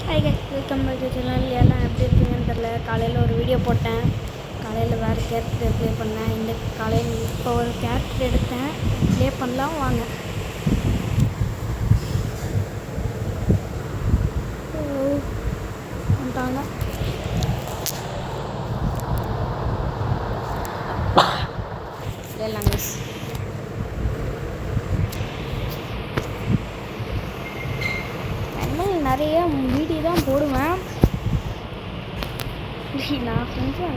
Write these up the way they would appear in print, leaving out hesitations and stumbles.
Hi guys, welcome back to channel. எல்லாம் எப்படி இருக்கீங்கன்னு தெரில. காலையில் ஒரு வீடியோ போட்டேன். காலையில் வேறு கேரக்டர் ப்ளே பண்ணேன். இந்த காலையில் இப்போ ஒரு கேரக்டர் எடுத்தேன், ப்ளே பண்ணலாம் வாங்க. வந்துட்டாங்க. இல்லைங்க நிறைய வீடியோ தான் போடுவேன். நான் செஞ்சேன்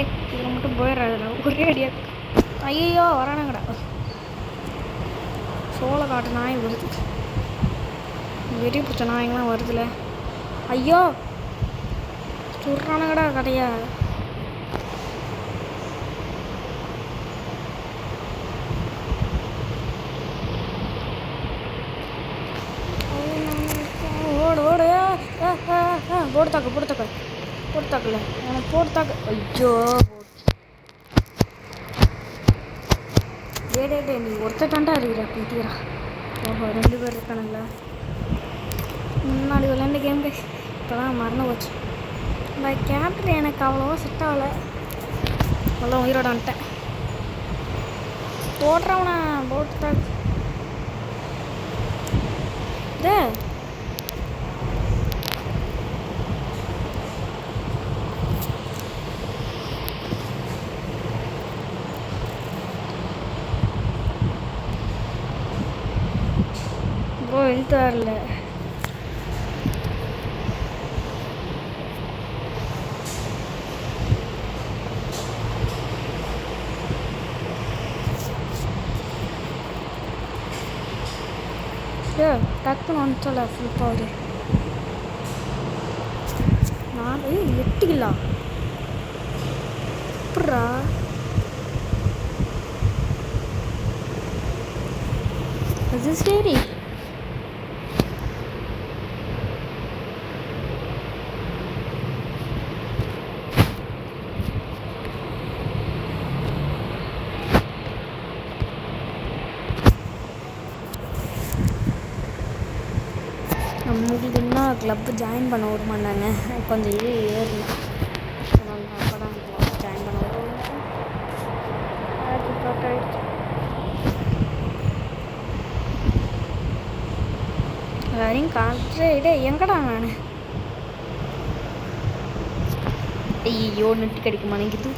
இதில் மட்டும் போயிடுறாரு ஒரே அடியா. ஐயோ வரானுங்கடா, சோளை காட்டு நாய் வருது, வெறி பிடிச்ச நாயங்களாம் வருதுல. ஐயோ சுடுறானுங்கடா கடையா. போடுத்தாக்கல அவனை போடுத்தாக்க. ஐயோ டே நீ ஒருத்த தாண்டா இருக்கிற பீத்தீரா. ஓஹோ 2 பேர் இருக்கானுங்களா. முன்னாடி விளையாண்ட கேம் கைஸ் இப்போதான் மறந்து போச்சு. இந்த கேரக்டர் எனக்கு அவ்வளோவா செட் ஆகலை. அவ்வளோ உயிரோட வந்துட்டேன். போடுறவனா போட்டுத்தாக்கு. இதே எழுத்து வரல. டக்குன்னு வந்துச்சல ஃபுல் பவர். நான் 8 கிலோ எப்படா. அது சரி. நம்மளுக்கு இன்னும் கிளப்பு ஜாயின் பண்ண விட மாட்டாங்க. கொஞ்சம் இது ஏறணும். அப்போ தான் கிளப் ஜாயின் பண்ண விடுவாங்க. எல்லாரையும் காட்டுற எங்கடா நான். ஐயோ நெட்டு கிடைக்க மாட்டேங்குது.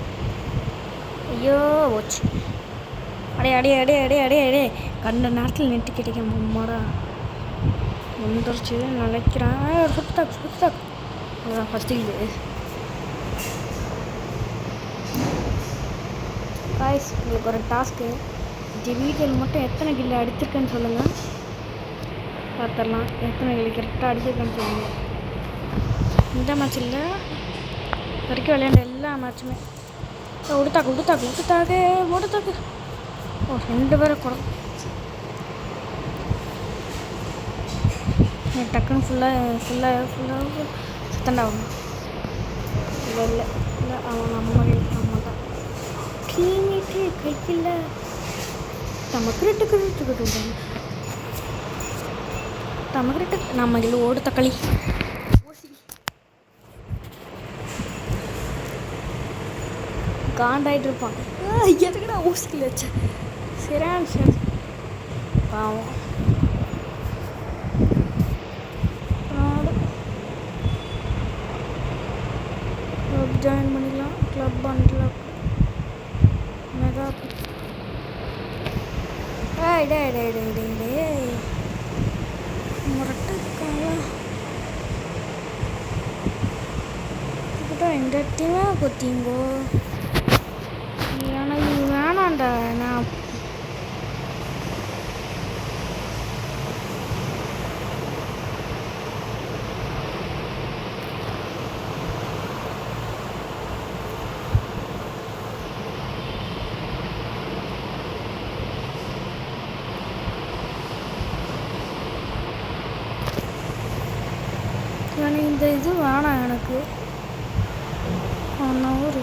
ஐயோ போச்சு. அடே கண்ட நேரத்தில் நெட்டு கிடைக்க மாடா வந்துருச்சு நினைக்கிறேன். சுத்தாக்கு அதான் ஃபஸ்ட்டு இது. காய்ஸ் உங்களுக்கு ஒரு டாஸ்க்கு. இந்த வீடியோவில் மட்டும் எத்தனை கில்லு அடிச்சிருக்கேன்னு சொல்லுங்கள், பார்த்துடலாம். எத்தனை கில்லு கரெக்டாக அடிச்சிருக்கேன்னு சொல்லுங்கள். இந்த மேட்ச் இல்லை, வரைக்கும் விளையாண்ட எல்லா மேட்சுமே. உடுத்தாக்கு ஓ 2 பேரை கூட டக்குன்னு ஃபுல்லாக சுத்தண்டாகும். இல்லை அவன் நம்ம தான் டீமேட்டு கையில் தமக்கிட்டு நம்ம இல்லை ஓடு தக்காளி காண்டாயிட்டு இருப்பான். எதுக்குடா ஊசிக்கில் வச்சேன். சரி பாவம். ஜாயின் பண்ணிக்கலாம். Club unlock mega. முரட்டுக்காக இந்த டீமே கொத்திங்கோ. எனக்கு வேணாண்டா. நான் இந்த இது வேணாம் எனக்கு. ஒரு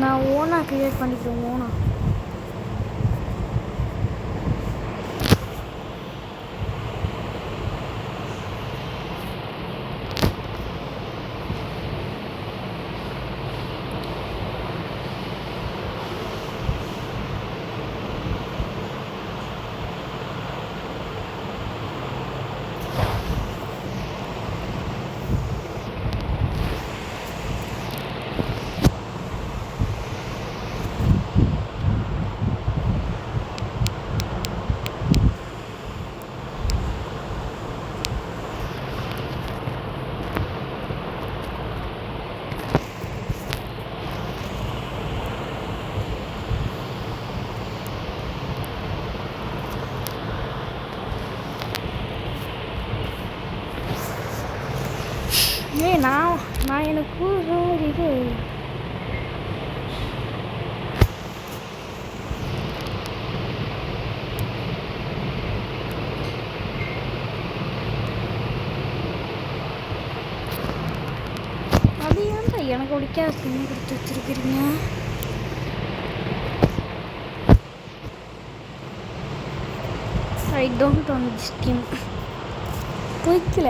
நான் ஓனாக க்ரியேட் பண்ணிக்கிறேன். ஓனா நான் எனக்கு இது அது ஏன்டா எனக்கு ஒடிக்காத ஸ்கின் கொடுத்து வச்சிருக்கிறீங்க? I don't want this skin. பிடிக்கல.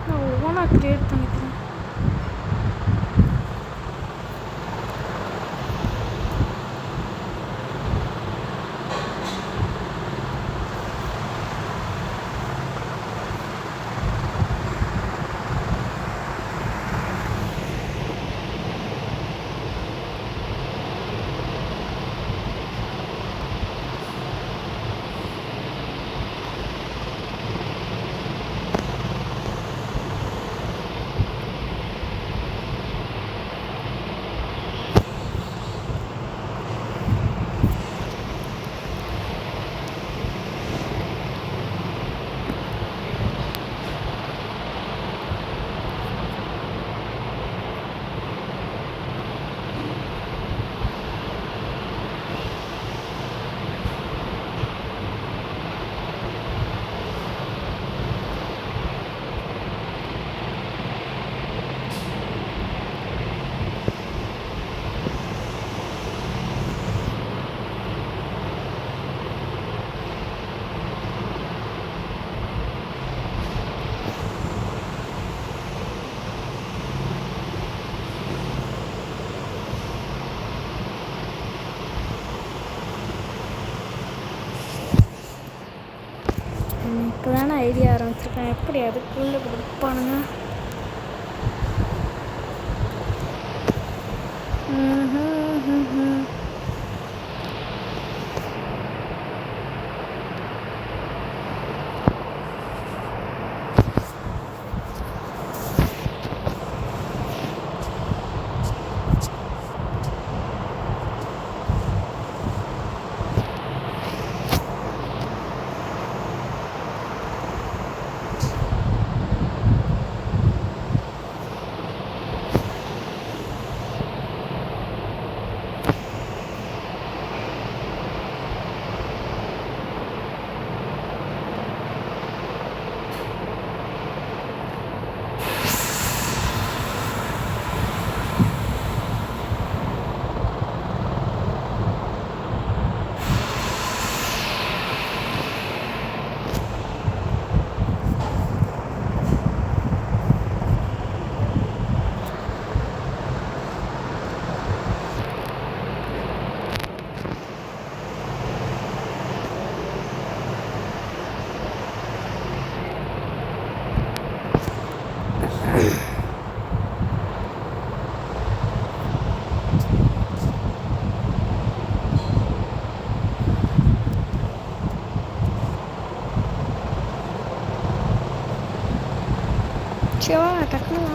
நான் ஓனா கிரியேட் பண்ணிக்கிறேன். இப்போ தானே ஐடியா ஆரம்பிச்சிருக்கேன். எப்படி அதுக்குள்ளே கொடுப்பானுங்க? சிவா டக்குனு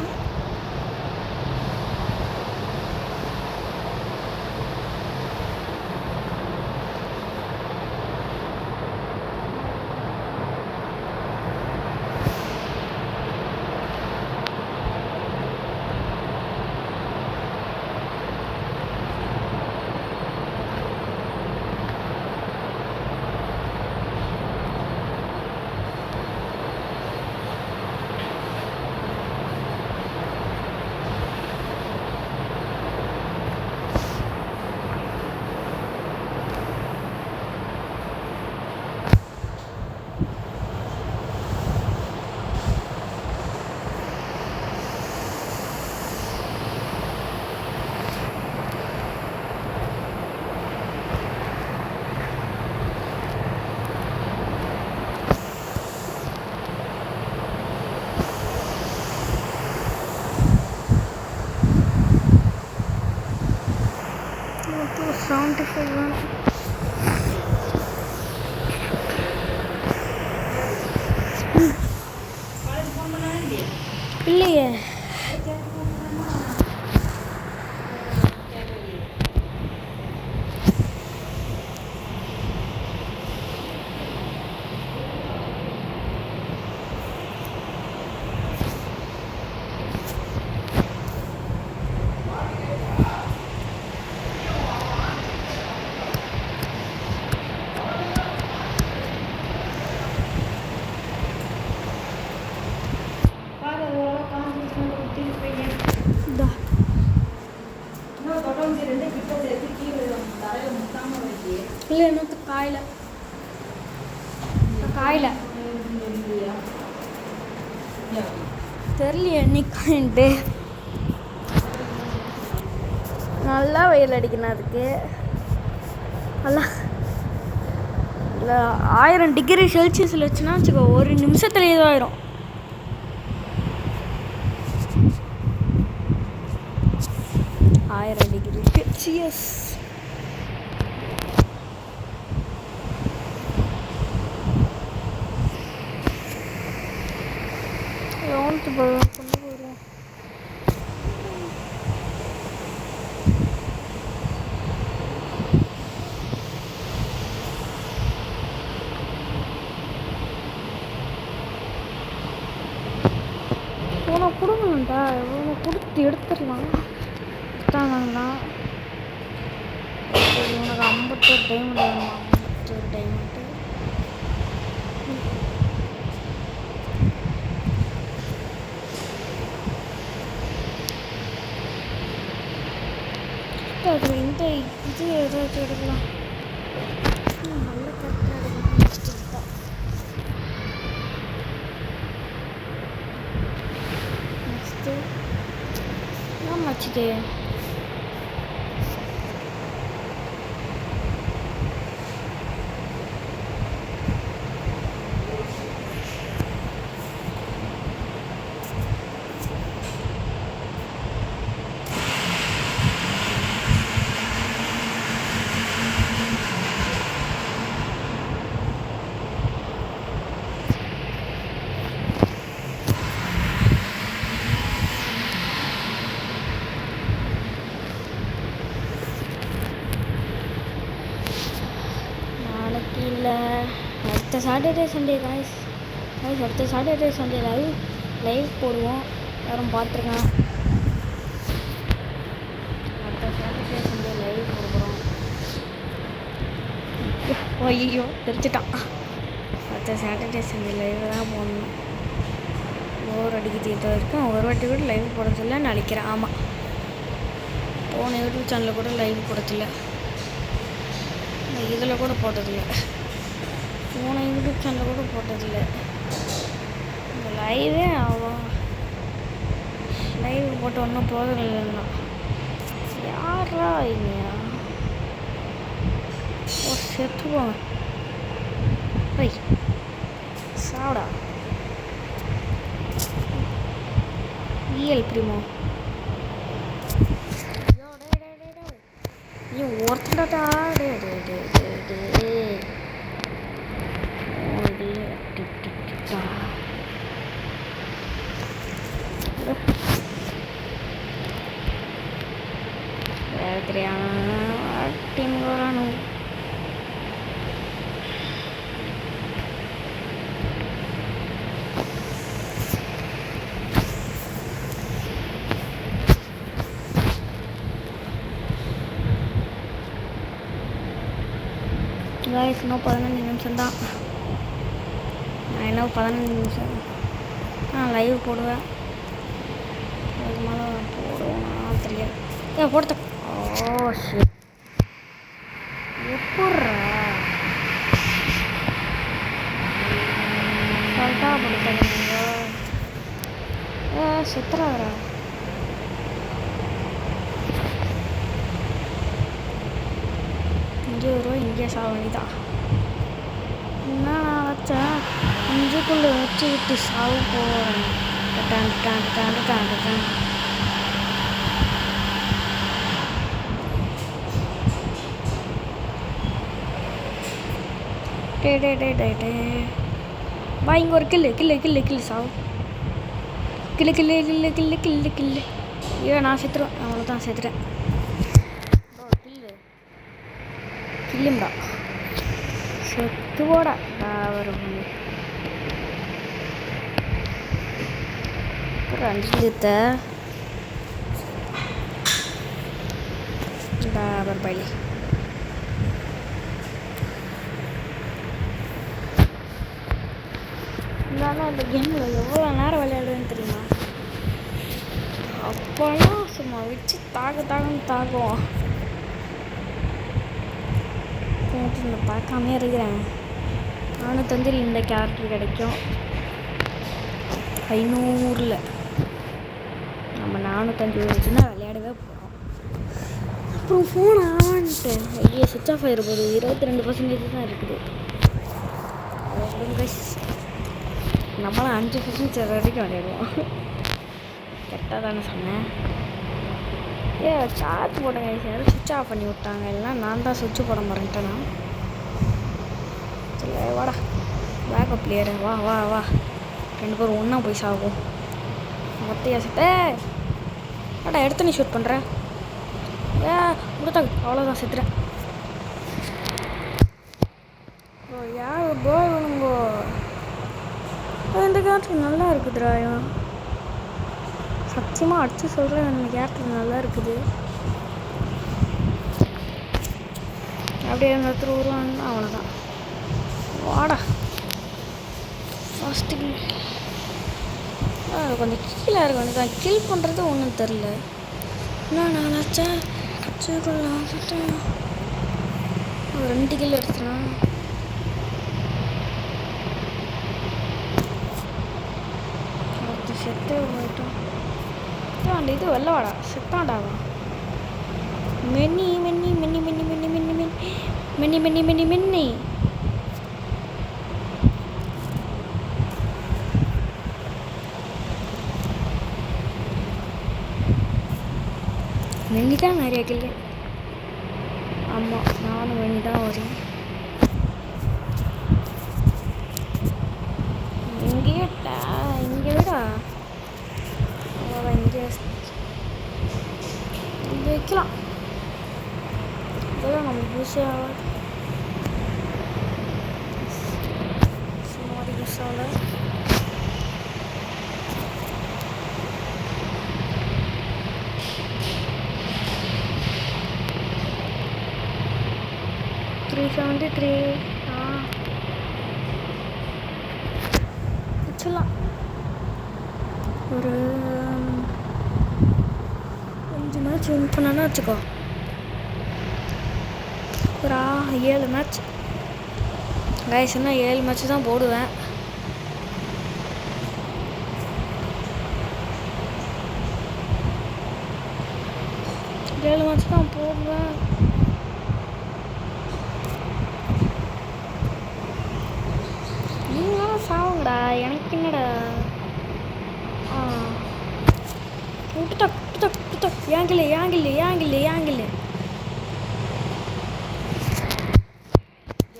75 வேணும். இல்லையே இல்லை இன்னொரு காயில் தெரியலையே என்னைக்காயின்ட்டு நல்லா வெயில் அடிக்கணும் அதுக்கு நல்லா இல்லை 1000 டிகிரி செல்சியஸில் வச்சுன்னா வச்சுக்கோ ஒரு நிமிஷத்துல இதுவாயிரும். டிகிரி செல்சியஸ் கொண்டு போயிடுவோம். உன கொடுங்கண்டா இவனை கொடுத்து எடுத்துடலாம். எடுத்தாங்கன்னா உனக்கு 51 டைமண்ட் வேணுமா? 51 டைமண்ட் அது இந்த இது ஏதாச்சும் எடுக்கலாம். நல்ல கரெக்டாக எடுக்கலாம். நெக்ஸ்ட்டு என்ன வச்சுது இல்லை அடுத்த சாட்டர்டே சண்டே காய்ஸ் அடுத்த சாட்டர்டே சண்டே லைவ் போடுவோம். யாரும் பார்த்துருக்கேன். அடுத்த சாட்டர்டே சண்டே லைவ் போடுறோம். ஐயோ தெரிஞ்சிட்டான். அடுத்த சாட்டர்டே சண்டே லைவ் தான் போடணும். போர் அடிக்குது. இது வரைக்கும் ஒரு வாட்டி கூட லைவ் போட சொல்ல நினைக்கிறேன். ஆமாம், போன யூடியூப் சேனலில் கூட லைவ் போடதில்லை. இதில் கூட போட்டதில்லை. போன யூடியூப் சேனலில் கூட போட்டதில்லை. இந்த லைவே லைவ் போட்ட ஒன்றும் போதும் இல்லைன்னா யாரா இல்லையா செத்துவாங்க. ஐய் சாடா பிரிமோ நீ ஒருத்தடா tim orang guys, இன்னும் 15 நிமிஷம் தான். நான் இன்னும் 15 நிமிஷம் நான் லைவ் போடுவேன். அது மேலே போடுவேன் தெரியாது. போடுத்த ஷிட் எப்பட்றா சொல்லிட்டா போடுத்தாங்க நீங்கள் செத்துறாரா? இங்கே சாவணிதான் என்ன நான் வச்சேன். இஞ்சுக்குள்ளே வச்சுக்கிட்டு சாவு போகிறேன். டே வா இங்கே ஒரு கில்லு சாவு கில்லு ஐயோ நான் செத்துருவேன் அவ்வளோதான் செத்துட்டேன் கில்லும்பா செத்துவோடா வரும் அஞ்சுத்த பைலி இருந்தாலும் அந்த கேமில் எவ்வளோ நேரம் விளையாடுவேன்னு தெரியுமா? அப்போல்லாம் சும்மா வச்சு தாகன்னு தாக்குவோம். நான் பார்க்காமே இருக்கிறேன். நானும் தந்திரி இந்த கேரக்டர் கிடைக்கும் 500 நம்ம 450 வச்சுன்னா விளையாடவே போகிறோம். அப்புறம் ஃபோன் ஆன்ட்டு ஐயே சுவிட்ச் ஆஃப் ஆகிருப்போது 22% தான் இருக்குது. நம்மளாம் 5% வரைக்கும் விளையாடுவோம். கரெக்டாக தானே சொன்னேன். சார்ஜ் போட்டேங்க யாரும் சுவிட்ச் ஆஃப் பண்ணி விட்டாங்க. இல்லைனா நான் தான் சுவிட்ச் போட மறந்துட்டேன்னா. சரி வாடா பேக்கப் பிளேயரு வா 2 பேரும் ஒன்றா போய் சாகும். மொத்தையா செத்த வாடா எடுத்து நீ ஷூட் பண்ணுற கொடுத்தாங்க அவ்வளோதான் செத்துறேன். யார் போ வேணுங்கோ இந்த கேரக்டர் நல்லா இருக்குதுடா. சத்தியமாக அடிச்சு சொல்கிறேன் அந்த கேரக்டர் நல்லா இருக்குது. அப்படியே ஒருத்தர் வருவாங்கன்னா அவ்வளோதான் வாடா ஃபஸ்ட்டு கொஞ்சம் கீழே இருக்க வேண்டியதான். கில் பண்ணுறது ஒன்றும் தெரில. நான் நினச்சேன் 2 கில் எடுத்துனா செத்து போயிட்டோம். அந்த இது வெள்ளவாடா செத்தாண்டாவா மென்னி மென்னி தான் நிறைய கில்லு. ஆமாம் நானும் மென்னி தான் வரேன். இங்கே விடா இங்கே வைக்கலாம். இதெல்லாம் நம்ம யூஸ் ஆகாது. சும்மா யூஸ் ஆகல. $373 வச்சுலாம். ஒரு 5 மேட்ச் வின் பண்ணானா வச்சுக்கோ. ஒரு 7 மேட்ச் கைஸ்னா 7 மேட்ச் தான் போடுவேன். மேட்ச் தான் போடுவேன். நீங்களும் சாவுங்கடா எனக்கு என்னடா. விட்டுட்டா ஏங்கில்ல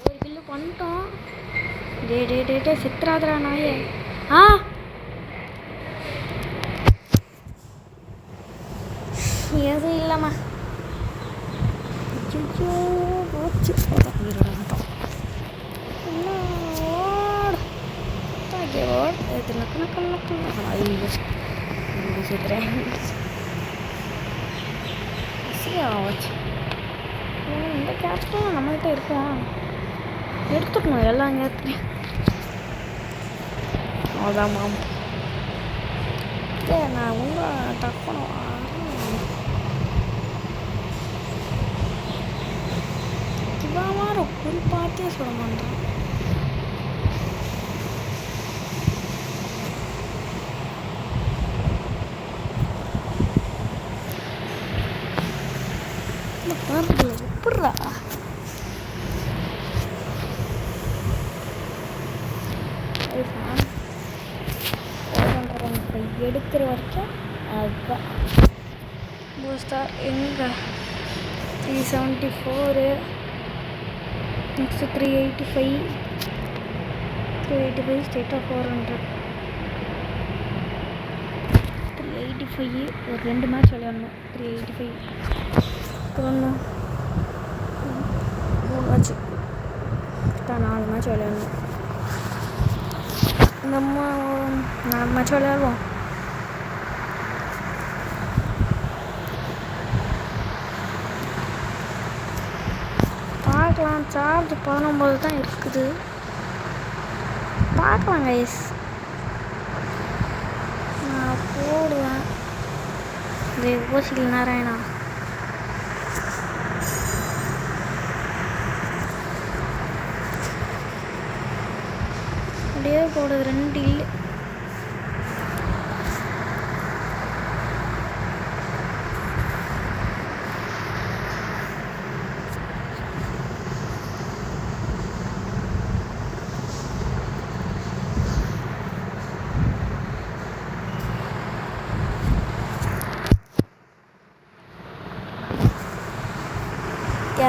ஒரு கில்லு பண்ணிட்டோம். டே சித்ராதரா நாயே. எதுவும் இல்லைம்மா போச்சு. இந்த கேரக்டரும் நம்மள்கிட்ட இருக்கும். எடுத்துக்கணும் எல்லா கேரக்டரையும். அவ்வளோதான் மாமா. நான் உங்கள் தக்கணும் இவ்வளோ குறிப்பாத்தே சொல்ல மாட்டேன். எப்படா எடுக்கிற வரைக்கும் அதுதான் பூஸ்டர் எங்கே 374 நெக்ஸ்ட்டு 385 ஸ்டேட் ஆஃப் 400 385 ஒரு 2 மேட்ச் விளையாடணும். 385 ஒன்று 3 மேட்ச்சு 4 மேட்ச் விளையாடணும். நம்ம 4 மேட்ச் விளையாடுவோம். பார்க்கலாம். சார்ஜ் 19 தான் இருக்குது. பார்க்கலாம் கைஸ். நான் போடுவேன். இந்த ஓசியில் நாராயணா அப்படியே போடுது 2 இல்லை.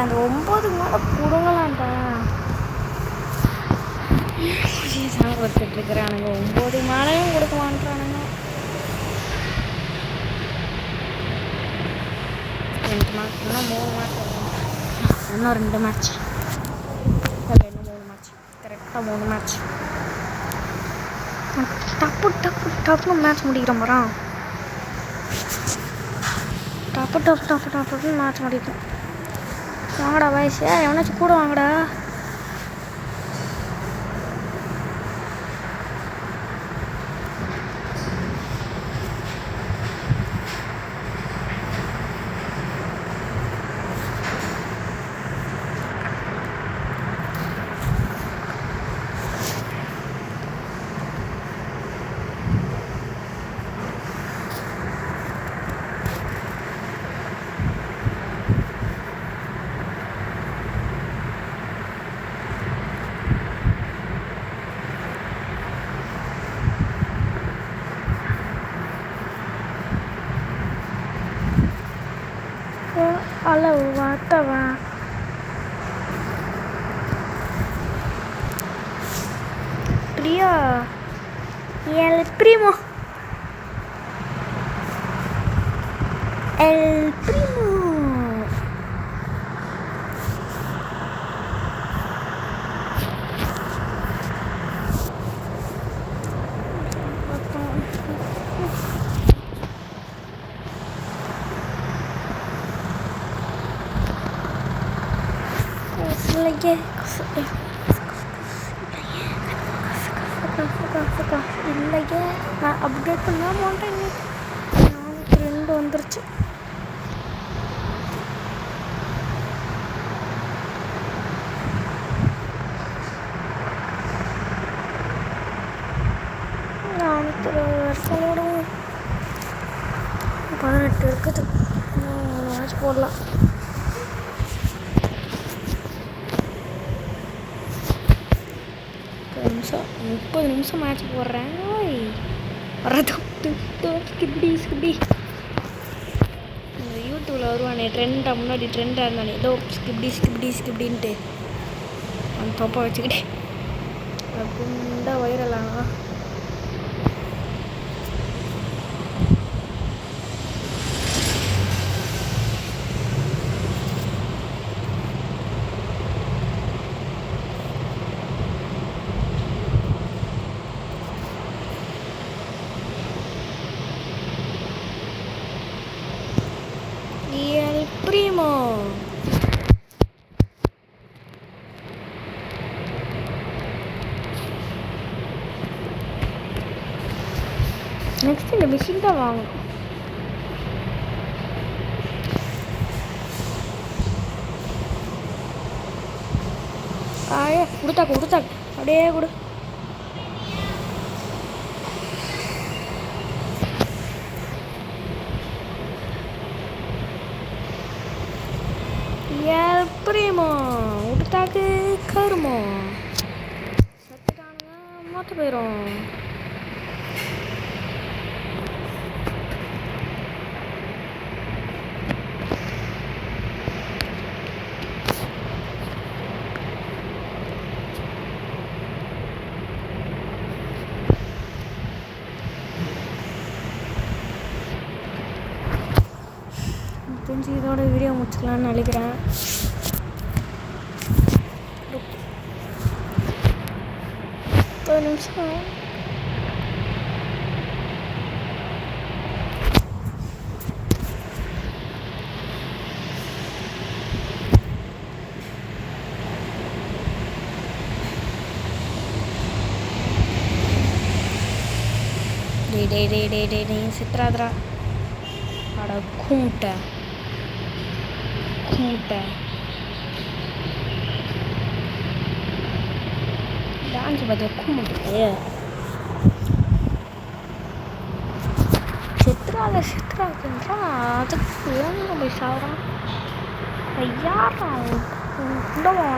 அந்த 9 மேலே கொடுங்களான்டா தான் கொடுத்துட்ருக்குறானுங்க. 9 மேலேயும் கொடுக்க மாட்டானுங்க. 2 மேட்ச் இன்னும் 3 மேட்ச் இன்னும் 2 மேட்ச் இல்லை இன்னும் 3 மேட்ச் கரெக்டாக 3 மேட்ச். டப்பு மேட்ச் முடிக்கிற மரம் டப்பு மேட்ச் முடிக்கும். வாங்கடா வயசு எவனாச்சும் கூட வாங்கடா. அளவு வாத்தவா பிரியா el primo lagi இல்லையே நான் அப்டேட் பண்ண மாட்டேன். 42 வந்துருச்சு. வருஷம் 18 இருக்குது. மேட்ச் போடலாம். நிமிஷம் 30 நிமிஷம் மேட்ச் போடுறேன். வர்றது ஸ்கிப்பி இந்த யூடியூப்பில் வருவானே ட்ரெண்டாக முன்னாடி ட்ரெண்டாக இருந்தானே ஏதோ ஸ்கிப்டின்ட்டு அந்த தொப்பை வச்சுக்கிட்டே குண்டா வைரலானா. Primo நெக்ஸ்ட் இந்த மிஷின் தான் வாங்கணும். கொடுத்தா அப்படியே கொடு. El primo விட்டாக்கு கருமோ சத்துட்டானுங்க மொத்த போயிடும். இதோட வீடியோ முடிச்சுக்கலான்னு நினைக்கிறேன். ஒரு நிமிஷம். டே சித்ராதரா அட கூட்ட டான்ஸ் பார்த்து கூமுட்டு சித்ராக்குன்றா அதுக்கு வேணும் போய் சாப்பிட்றான். யாரா உண்டவா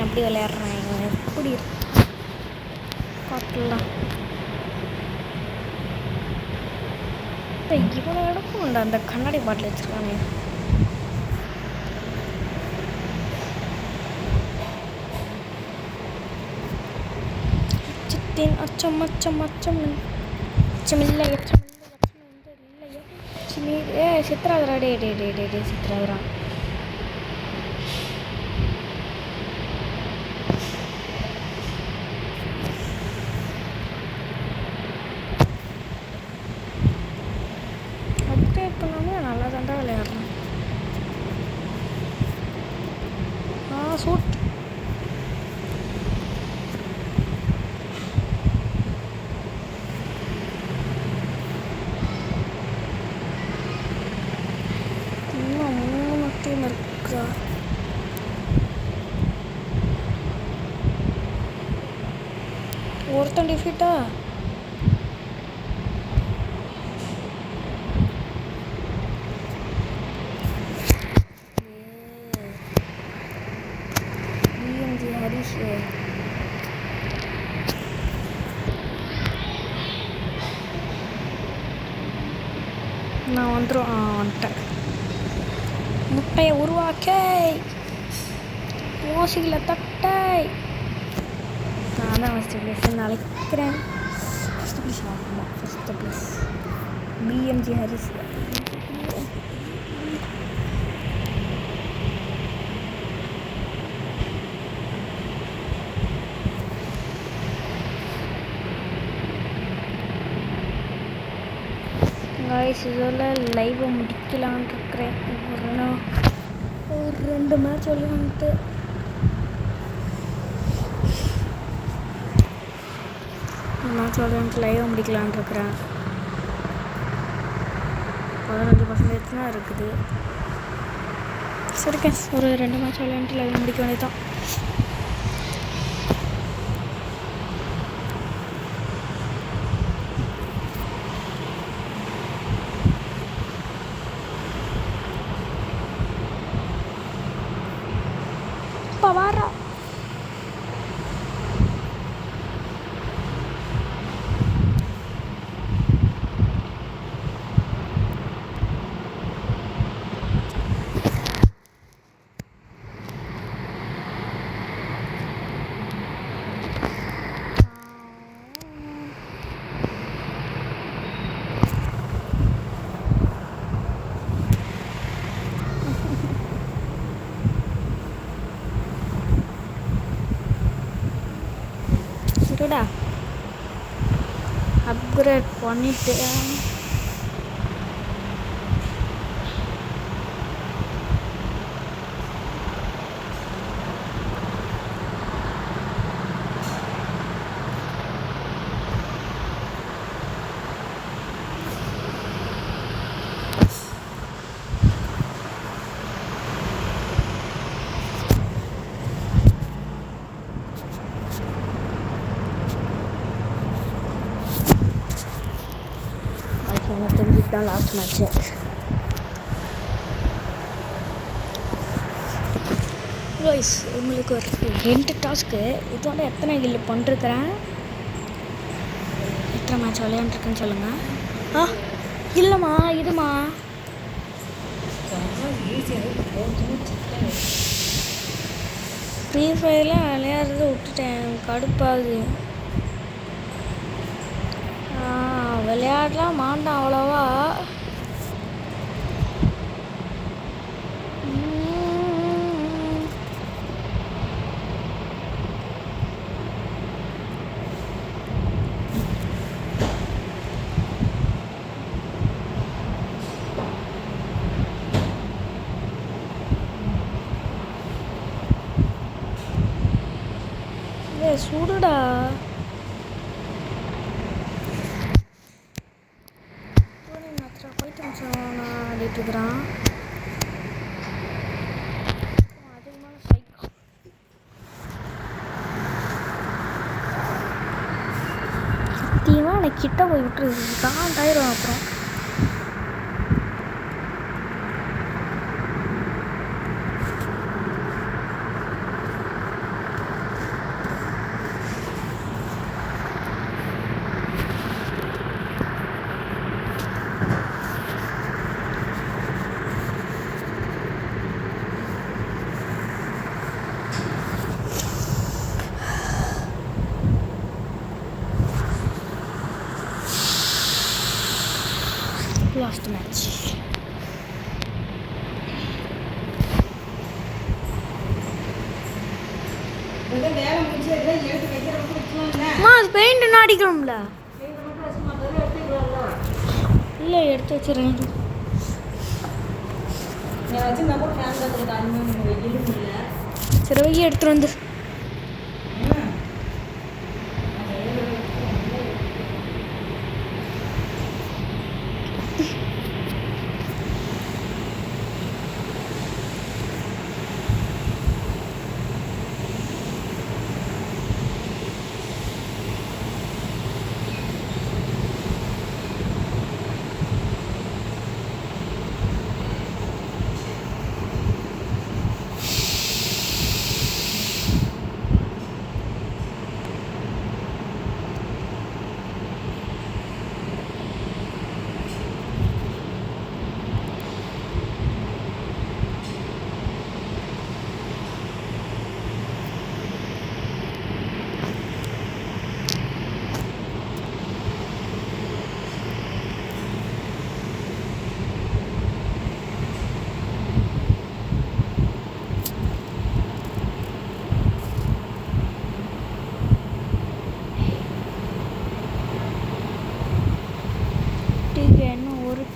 எப்படி விளையாடுறேன் எப்படி பார்க்கலாம். இவ்வளோ இடக்கும் உண்டு அந்த கண்ணாடி பாட்டில் வச்சுருக்கானே. அச்சம் அச்சம் அச்சம் அச்சமில்லை இல்லையா சித்ராதரா டே சித்ராதரா நல்லா தாண்டா விளையாடுறேன். சூட் இன்னும் 3 டீம் இருக்குதா? ஒருத்தன் டிஃபீட்டா? நான் வந்துட்டேன். முட்டையை உருவாக்க ஓசிகளை தட்டை நான் தான் ஃபஸ்ட்டு ப்ளேஸ் அழைக்கிறேன். First place PMG Haris. இதோட லைவை முடிக்கலான் இருக்கிறேன். ஒரு 2 மேட்ச் விளையாண்டுட்டு லைவை முடிக்கலான் இருக்கிறேன். 15% தான் இருக்குது. சரிக்கா, ஒரு 2 மேட்ச் விளையாண்டுட்டு லைவை முடிக்க வேண்டியதான். Pavara. அப்கிரேட் பண்ணிட்டு இதுதான் லாஸ்ட் மேட்ச்சு. கைஸ் உங்களுக்கு ஒரு 2 டாஸ்க்கு இதோட எத்தனை கில்லு பண்ணிருக்கிறேன், எத்தனை மேட்ச் விளையாண்டுருக்குன்னு சொல்லுங்கள். இல்லைம்மா இதுமா ஃப்ரீ ஃபயர்லாம் விளையாடுறத விட்டுட்டேன், கடுப்பாகுது. விளையாடலாம் மாட்டான் அவ்வளோவா. சுடுடா போயிட்டு நான் ஆடிட்டுருக்குறான். அதிகமான சைக்கோ சத்தியமாக எனக்கு கிட்ட போய் விட்டுருக்கு தான் டயரும். அப்புறம் லாஸ்ட் மேட்ச். அது பெயிண்ட் இன்னும் அடிக்கணும்ல? இல்லை எடுத்து வச்சுறேன். சரி வைய எடுத்துட்டு வந்து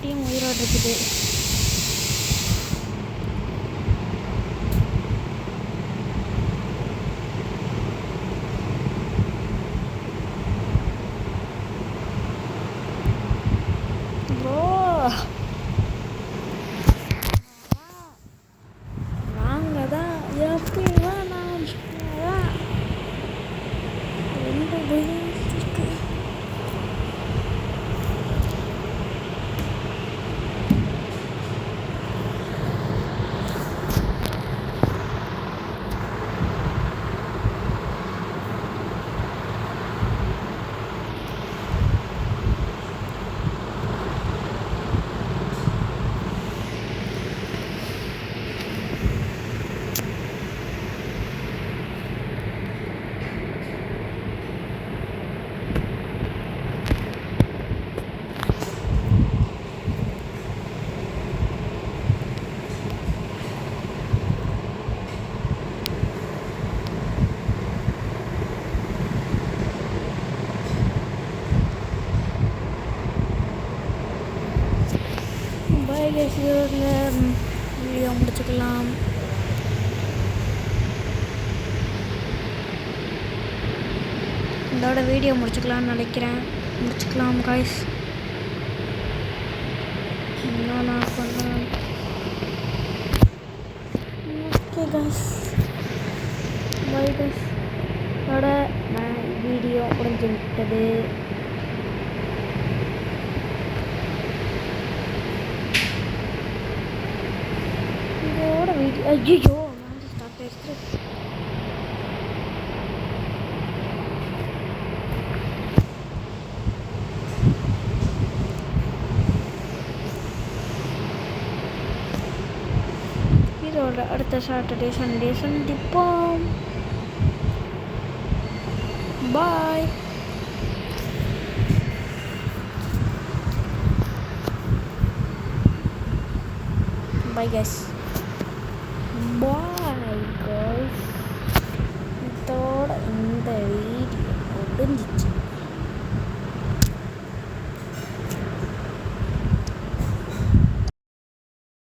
டீம் உயிரோடு இருக்குது. ப்ரோ வாங்க தான் எப்படி நான் ரொம்ப இருக்கு. வீடியோ முடிச்சுக்கலாம். இதோட வீடியோ முடிச்சுக்கலாம்னு நினைக்கிறேன். முடிச்சுக்கலாம் காய்ஸ். இன்னும் நான் பண்ணேன். Okay guys, by guys. இதோட நான் வீடியோ முடிஞ்சு விட்டது. இதோட வீடியோ ஐயோ மேட்ச் ஸ்டார்ட் ஆயிடுச்சு. இதோட அடுத்த சாட்டர்டே சண்டே சந்திப்போம். பாய். Bye guys. Bye guys. இதோட இந்த வீடியோ முடிஞ்சிச்சு.